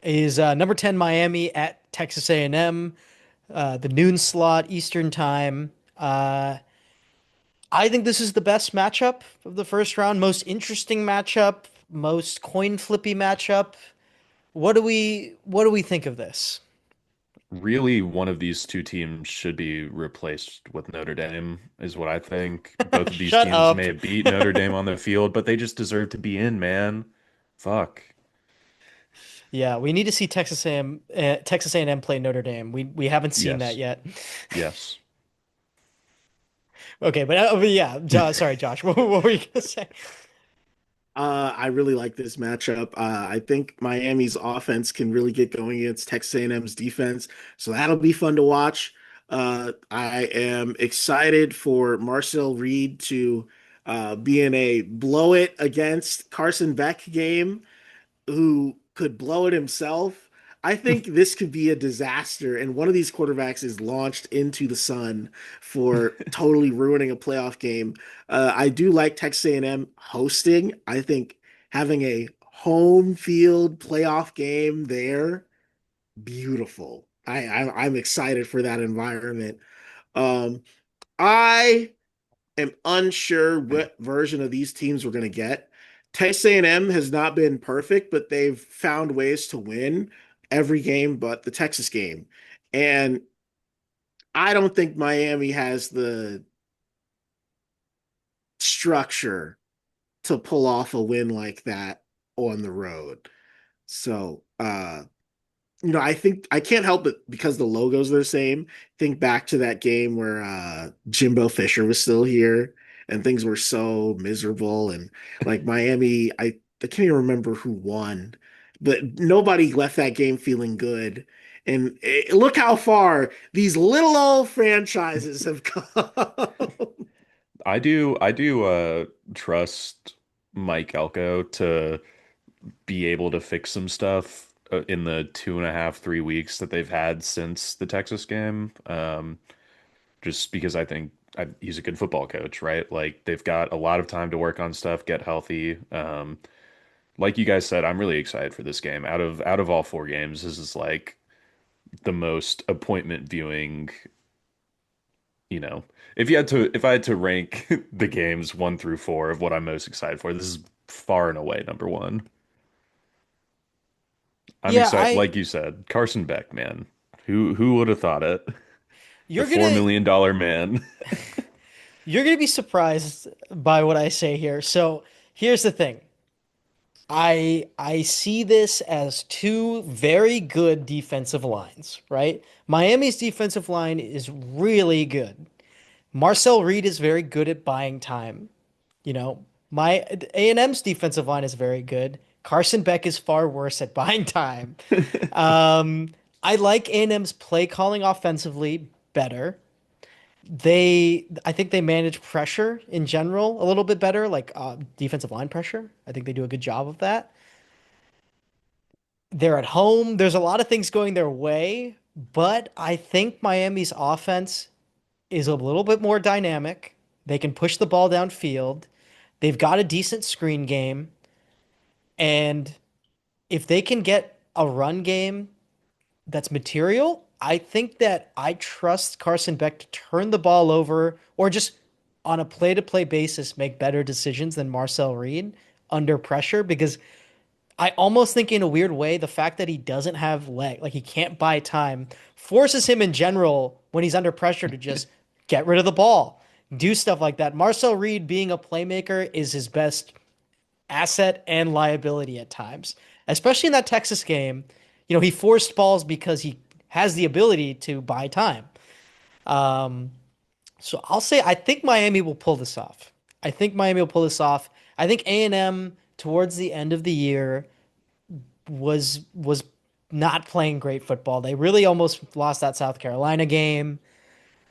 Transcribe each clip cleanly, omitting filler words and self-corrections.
is number 10 Miami at Texas A&M, the noon slot Eastern time. I think this is the best matchup of the first round, most interesting matchup, most coin flippy matchup. What do we think of this? Really, one of these two teams should be replaced with Notre Dame, is what I think. Both of these Shut teams up. may have beat Notre Dame on the field, but they just deserve to be in, man. Fuck. Yeah, we need to see Texas A&M play Notre Dame. We haven't seen that Yes. yet. Yes. Okay, but yeah, sorry, Josh. What were you gonna say? I really like this matchup. I think Miami's offense can really get going against Texas A&M's defense, so that'll be fun to watch. I am excited for Marcel Reed to be in a blow it against Carson Beck game who could blow it himself. I think this could be a disaster, and one of these quarterbacks is launched into the sun for totally ruining a playoff game. I do like Texas A&M hosting. I think having a home field playoff game there, beautiful. I'm excited for that environment. Um, I am unsure what version of these teams we're going to get. Texas A&M has not been perfect, but they've found ways to win every game but the Texas game. And I don't think Miami has the structure to pull off a win like that on the road. So, I think I can't help it because the logos are the same. Think back to that game where Jimbo Fisher was still here and things were so miserable and like Miami, I can't even remember who won, but nobody left that game feeling good. And look how far these little old franchises have come. I do trust Mike Elko to be able to fix some stuff in the 2.5, 3 weeks that they've had since the Texas game. Just because I think he's a good football coach, right? Like they've got a lot of time to work on stuff, get healthy. Like you guys said, I'm really excited for this game. Out of all four games, this is like the most appointment viewing, you know. If I had to rank the games 1 through 4 of what I'm most excited for, this is far and away number one. I'm Yeah, excited, like you said, Carson Beck, man. Who would have thought it? The you're four gonna million dollar man. you're gonna be surprised by what I say here. So here's the thing. I see this as two very good defensive lines, right? Miami's defensive line is really good. Marcel Reed is very good at buying time. You know, my A&M's defensive line is very good. Carson Beck is far worse at buying time. Um, I like A&M's play calling offensively better. I think they manage pressure in general a little bit better, like defensive line pressure. I think they do a good job of that. They're at home. There's a lot of things going their way, but I think Miami's offense is a little bit more dynamic. They can push the ball downfield. They've got a decent screen game. And if they can get a run game that's material, I think that I trust Carson Beck to turn the ball over or just on a play-to-play basis make better decisions than Marcel Reed under pressure because I almost think in a weird way the fact that he doesn't have like he can't buy time, forces him in general when he's under pressure to just get rid of the ball, do stuff like that. Marcel Reed being a playmaker is his best asset and liability at times, especially in that Texas game. You know, he forced balls because he has the ability to buy time. Um, so I'll say I think Miami will pull this off. I think Miami will pull this off. I think A&M towards the end of the year was not playing great football. They really almost lost that South Carolina game.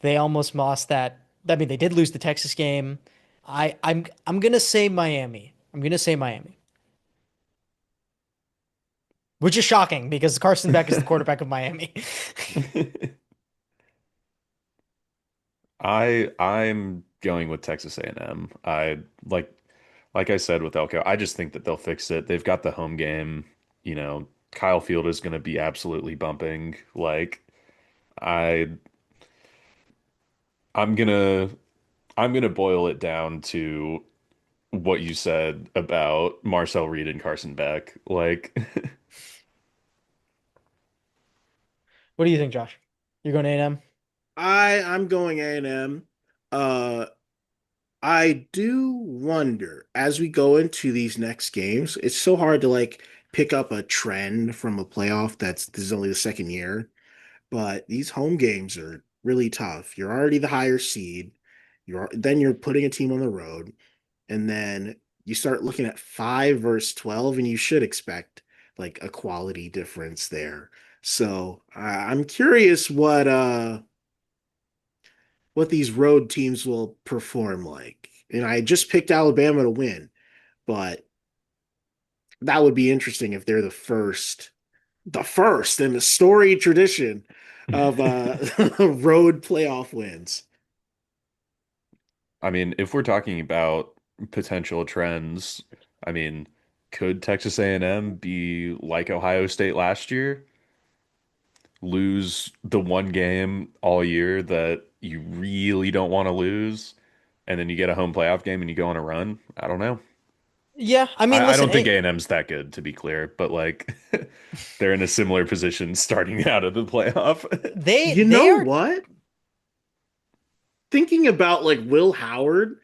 They almost lost that. I mean, they did lose the Texas game. I'm gonna say Miami. I'm gonna say Miami, which is shocking because Carson Beck is the quarterback of Miami. I'm going with Texas A&M. I like I said with Elko, I just think that they'll fix it. They've got the home game, you know. Kyle Field is going to be absolutely bumping. Like I I'm gonna I'm gonna boil it down to what you said about Marcel Reed and Carson Beck. Like What do you think, Josh? You're going A&M? I'm going A&M. Uh, I do wonder as we go into these next games, it's so hard to like pick up a trend from a playoff that's this is only the second year, but these home games are really tough. You're already the higher seed. You're putting a team on the road, and then you start looking at 5 versus 12, and you should expect like a quality difference there. So I'm curious what these road teams will perform like. And I just picked Alabama to win, but that would be interesting if they're the first in the storied tradition of road playoff wins. I mean, if we're talking about potential trends, I mean, could Texas A&M be like Ohio State last year? Lose the one game all year that you really don't want to lose, and then you get a home playoff game and you go on a run? I don't know. Yeah, I mean, I listen, don't think A&M's that good, to be clear, but like they're in a similar position starting out of the playoff. they You they know are what? Thinking about like Will Howard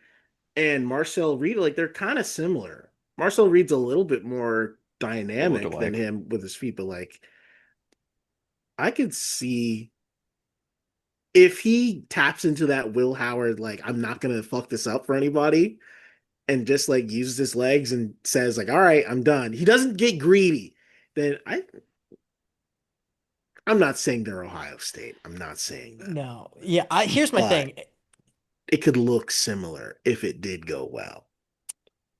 and Marcel Reed, like they're kind of similar. Marcel Reed's a little bit more They look dynamic than alike. him with his feet, but like I could see if he taps into that Will Howard, like I'm not gonna fuck this up for anybody, and just like uses his legs and says like, all right, I'm done. He doesn't get greedy. Then I'm not saying they're Ohio State. I'm not saying that, no. Yeah, here's my but thing. it could look similar if it did go well.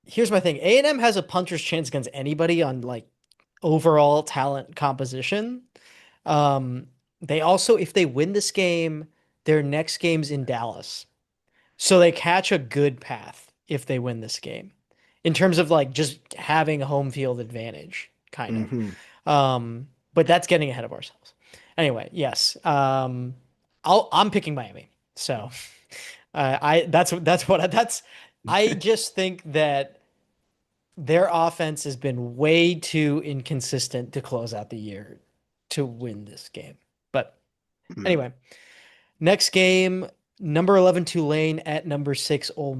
Here's my thing. A&M has a puncher's chance against anybody on like overall talent composition. Um, they also, if they win this game, their next game's in Dallas. So they catch a good path if they win this game in terms of like just having a home field advantage, kind of. Hmm. But that's getting ahead of ourselves. Anyway, yes. I'm picking Miami. So I just think that their offense has been way too inconsistent to close out the year to win this game. But anyway, next game, number 11 Tulane at number 6 Ole